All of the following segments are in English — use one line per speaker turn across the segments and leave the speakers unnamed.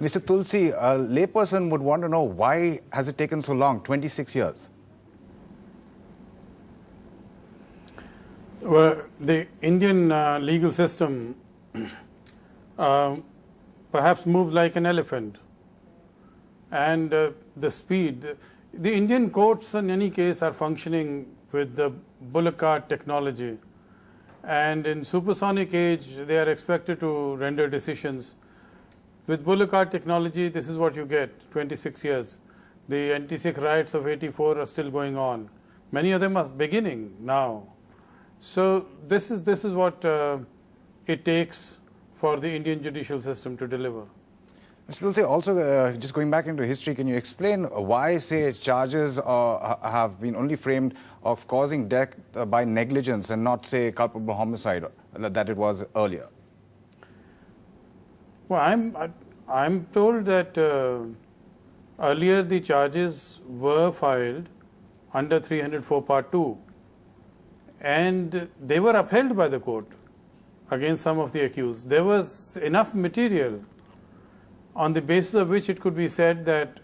Mr. Tulsi, a layperson would want to know why has it taken so long, 26 years?
Well, the Indian legal system perhaps moves like an elephant, and the speed. The Indian courts in any case are functioning with the bullock cart technology, and in supersonic age they are expected to render decisions. With bullock cart technology, this is what you get, 26 years. The anti-Sikh riots of 84 are still going on. Many of them are beginning now. So this is what it takes for the Indian judicial system to deliver.
Mr. Tulsi, also just going back into history, can you explain why, say, charges have been only framed of causing death by negligence and not, say, culpable homicide that it was earlier?
Well, I'm told that earlier the charges were filed under 304 Part 2, and they were upheld by the court against some of the accused. There was enough material on the basis of which it could be said that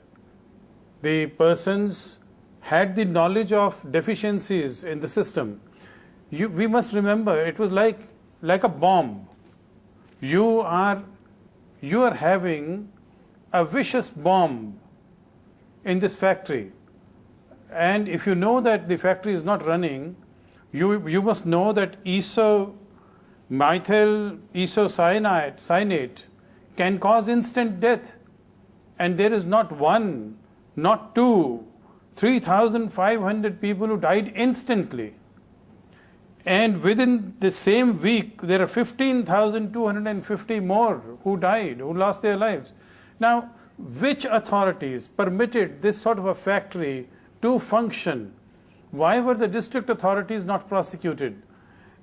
the persons had the knowledge of deficiencies in the system. We must remember, it was like a bomb. You are having a vicious bomb in this factory, and if you know that the factory is not running, you must know that methyl isocyanate can cause instant death, and there is not one, not two, 3,500 people who died instantly. And within the same week, there are 15,250 more who died, who lost their lives. Now, which authorities permitted this sort of a factory to function? Why were the district authorities not prosecuted?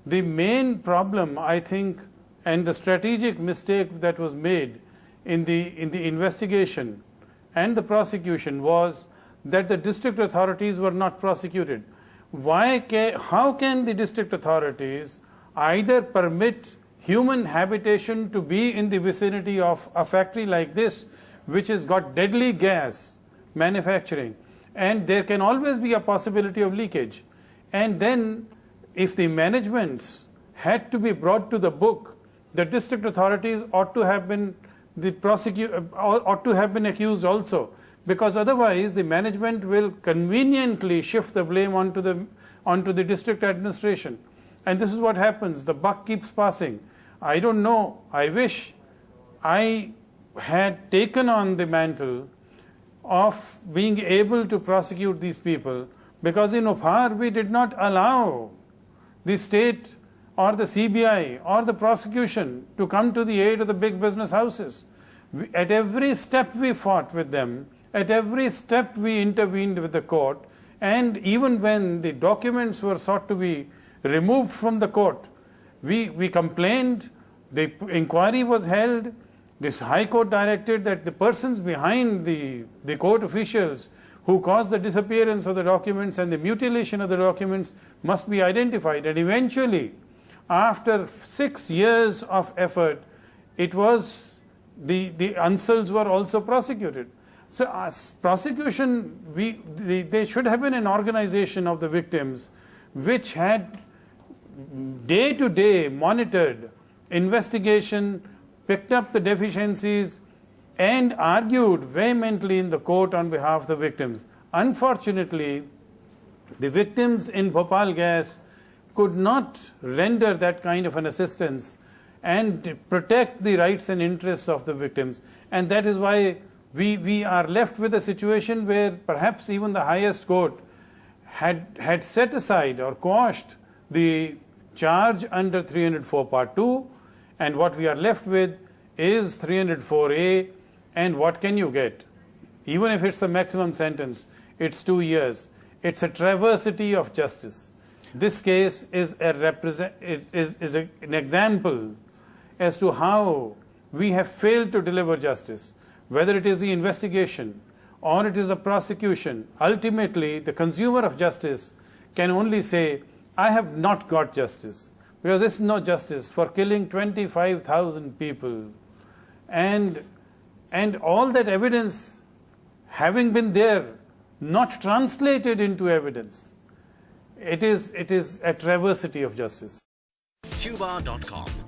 The main problem, I think, and the strategic mistake that was made in the investigation and the prosecution was that the district authorities were not prosecuted. How can the district authorities either permit human habitation to be in the vicinity of a factory like this, which has got deadly gas manufacturing, and there can always be a possibility of leakage, and then if the managements had to be brought to the book, the district authorities ought to have been accused also, because otherwise the management will conveniently shift the blame onto the district administration, and this is what happens. The buck keeps passing. I don't know. I wish I had taken on the mantle of being able to prosecute these people, because in Bhopal we did not allow the state or the CBI or the prosecution to come to the aid of the big business houses. At every step we fought with them, at every step we intervened with the court, and even when the documents were sought to be removed from the court, we complained, the inquiry was held, this High Court directed that the persons behind the court officials who caused the disappearance of the documents and the mutilation of the documents must be identified, and eventually, after 6 years of effort, it was the Ansals were also prosecuted. So as prosecution, they should have been an organization of the victims which had day to day monitored investigation, picked up the deficiencies, and argued vehemently in the court on behalf of the victims. Unfortunately, the victims in Bhopal gas could not render that kind of an assistance and protect the rights and interests of the victims. And that is why we are left with a situation where perhaps even the highest court had set aside or quashed the charge under 304 Part 2, and what we are left with is 304A, and what can you get? Even if it's the maximum sentence, it's 2 years. It's a travesty of justice. This case is an example as to how we have failed to deliver justice. Whether it is the investigation or it is the prosecution, ultimately the consumer of justice can only say, I have not got justice, because there is no justice for killing 25,000 people and and all that evidence having been there, not translated into evidence, it is a travesty of justice.
Tuba.com